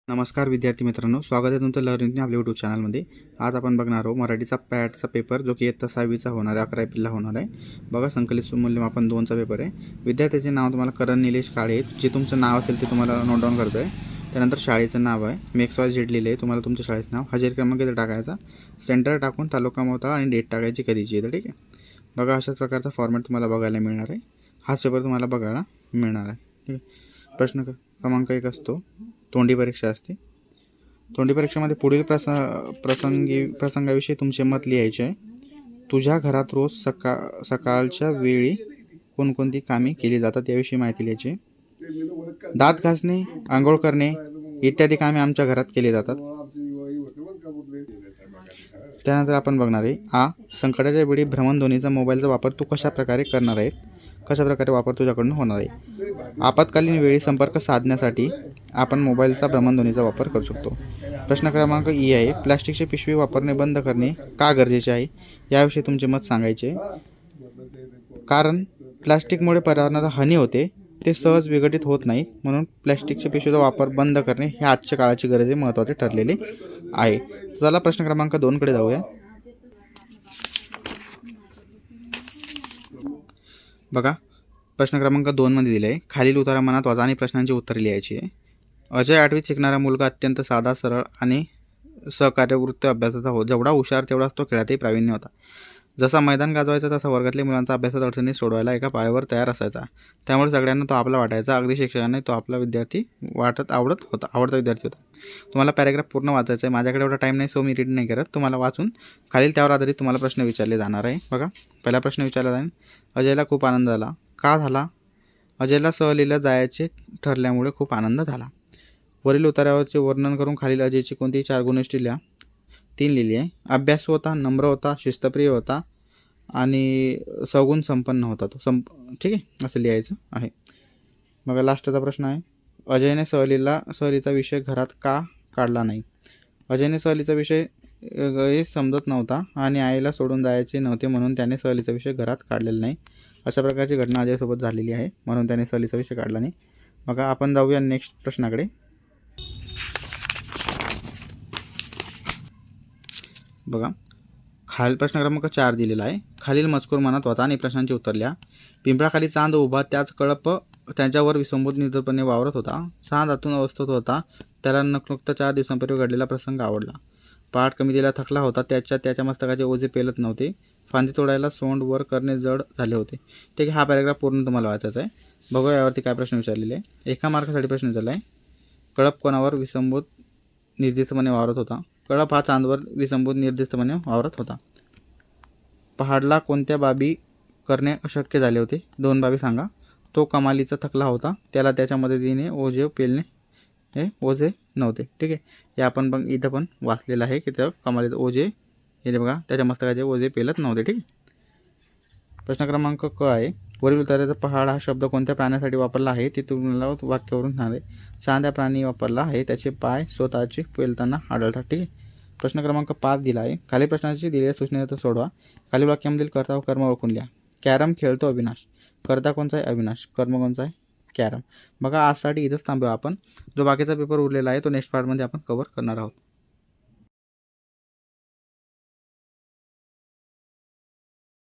नमस्कार विद्यार्थी मित्रांनो, स्वागत आहे तुमचं लर्निंग आपल्या यूट्यूब चॅनलमध्ये। आज आपण बघणार आहोत मराठीचा पॅटचा पेपर, जो की इयत्ता 6वीचा होणार आहे, 11 एप्रिलला होणार आहे। बघा, संकलित मूल्यमापन 2चा पेपर आहे। विद्यार्थ्याचे नाव तुम्हाला करण निलेश काळे, जे तुमचं नाव असेल ते तुम्हाला नोट डाऊन करतोय। त्यानंतर शाळेचं नाव आहे, MXYZ लिहिले आहे, तुम्हाला तुमच्या शाळेचं नाव, हजेरी क्रमांक इथे टाकायचा, सेंटर टाकून तालुका मोताळा आणि डेट टाकायची कधीची आहे, ठीक आहे। बघा, अशाच प्रकारचा फॉर्मॅट तुम्हाला बघायला मिळणार आहे। हाच पेपर तुम्हाला बघायला मिळणार आहे, ठीक आहे। प्रश्न क्रमांक 1 असतो, तोंडी परीक्षा असते। तोंडी परीक्षेमध्ये पुढील प्रसंगाविषयी तुमचे मत लिहायचे आहे। तुझ्या घरात रोज सकाळच्या वेळी कोणकोणती कामे केली जातात याविषयी माहिती लिहायची। दात घासणे, आंघोळ करणे इत्यादी कामे आमच्या घरात केली जातात। त्यानंतर आपण बघणार आहे आ, संकटाच्या वेळी भ्रमणध्वनीचा मोबाईलचा वापर तू कशा प्रकारे करणार आहे, कशा प्रकारे वापर तुझ्याकडून होणार आहे। आपत्कालीन वेळी संपर्क साधण्यासाठी आपण मोबाईलचा भ्रमणध्वनीचा वापर करू शकतो। प्रश्न क्रमांक ई आहे, प्लास्टिकची पिशवी वापरणे बंद करणे का गरजेचे आहे याविषयी तुमचे मत सांगायचे। कारण प्लास्टिकमुळे पर्यावरणाला हानी होते, ते सहज विघटित होत नाही, म्हणून प्लास्टिकच्या पिशवीचा वापर बंद करणे हे आजच्या काळाची गरज आहे, महत्त्वाचे ठरलेले आहे। चला प्रश्न क्रमांक 2 कडे जाऊया। बघा, प्रश्न क्रमांक 2 मध्ये दिले आहे, खालील उतारा मनात वाचा आणि प्रश्नांची उत्तरे लिहायची आहे। अजय 8वीत शिकणारा मुलगा अत्यंत साधा, सरळ आणि सहकार्यवृत्त अभ्यासाचा हो, जेवढा हुशार तेवढाच तो खेळातही प्रावीण्य होता। जसा मैदान गाजवायचा तसा वर्गातल्या मुलांचा अभ्यासात अडचणी सोडवायला एका पायावर तयार असायचा, त्यामुळे सगळ्यांना तो आपला वाटायचा, अगदी शिक्षकांना तो आपला विद्यार्थी आवडता विद्यार्थी होता। तुम्हाला पॅरेग्राफ पूर्ण वाचायचा आहे, माझ्याकडे एवढा टाईम नाही, सो मी रीड नाही करत, तुम्हाला वाचून खालील त्यावर आधारित तुम्हाला प्रश्न विचारले जाणार आहे। बघा, पहिला प्रश्न विचारला जाईल, अजयला खूप आनंद झाला, का झाला? अजयला सहलीला जायचे ठरल्यामुळे खूप आनंद झाला। वरील उतारावरचे वर्णन करून खालील अजयची कोणतीही 4 गुणवैशिष्ट्ये लिहा। 3 लिहिली आहे, अभ्यासू होता, नम्र होता, शिस्तप्रिय होता आणि सगुण संपन्न होता तो, ठीक आहे, असं लिहायचं आहे। मग लास्टचा प्रश्न आहे, अजयने सहलीचा विषय घरात का काढला नाही? अजयने सहलीचा विषय समजत नव्हता आणि आईला सोडून जायचे नव्हते, म्हणून त्याने सहलीचा विषय घरात काढलेला नाही। अशा प्रकारची घटना अजयसोबत झालेली आहे, म्हणून त्याने सहलीचा विषय काढला नाही। मग आपण जाऊया नेक्स्ट प्रश्नाकडे। बघा, प्रश्न क्रमांक 4 दिलेला आहे, खालील मजकूर मनात वाचा आणि प्रश्नांची उत्तर लिहा। पिंपळाखाली चांद उभा, त्याच कळप त्यांच्यावर विसंबूत निर्धरपणे वावरत होता। चांद आतून अवस्थेत होता, त्याला नुकता 4 दिवसांपूर्वी घडलेला प्रसंग आवडला। पहाट कमी थकला होता, त्याच्या मस्तकाचे ओझे पेलत नव्हते, फांदी तोडायला सोंड वर करणे जड झाले होते, ठीक आहे। हा पॅरेग्राफ पूर्ण तुम्हाला वाचायचा आहे। बघूया यावरती काय प्रश्न विचारलेले आहे। एका मार्कासाठी प्रश्न विचारला आहे, कळप कोणावर विसंबूत निर्दिष्टपणे वावरत होता? कळप हा चांदवर विसंबूत निर्दिष्टपणे वावरत होता। पहाडला कोणत्या बाबी करणे अशक्य झाले होते? 2 बाबी सांगा। तो कमालीचा थकला होता, त्याला त्याच्या मदतीने ओझे पेलणे हे ओझे नव्हते, ठीक आहे। हे आपण इथं पण वाचलेलं आहे की त्या कमालीचे ओझे हे बघा, त्याच्या मस्तकाचे ओझे पेलत नव्हते, ठीक आहे। प्रश्न क्रमांक क आहे, वरील उताराचा पहाड हा शब्द कोणत्या प्राण्यासाठी वापरला आहे ते तुम्हाला वाक्यावरून सांगा। चांद या प्राणी वापरला आहे, त्याचे पाय स्वतःचे पेलताना आढळतात, ठीक आहे। प्रश्न क्रमांक 5 दिला आहे, खालील प्रश्नाची दिलेल्या सूचनेत सोडवा। खालील वाक्यामधील कर्ता व कर्म ओळखून लिहा। कॅरम खेळतो अविनाश, कर्ता कोणचा आहे? अविनाश, कर्म कोणचा आहे? कॅरम। बघा, आजसाठी इथंच थांबूया आपण, जो बाकीचा पेपर उरलेला आहे तो नेक्स्ट पार्टमध्ये आपण कव्हर करणार आहोत।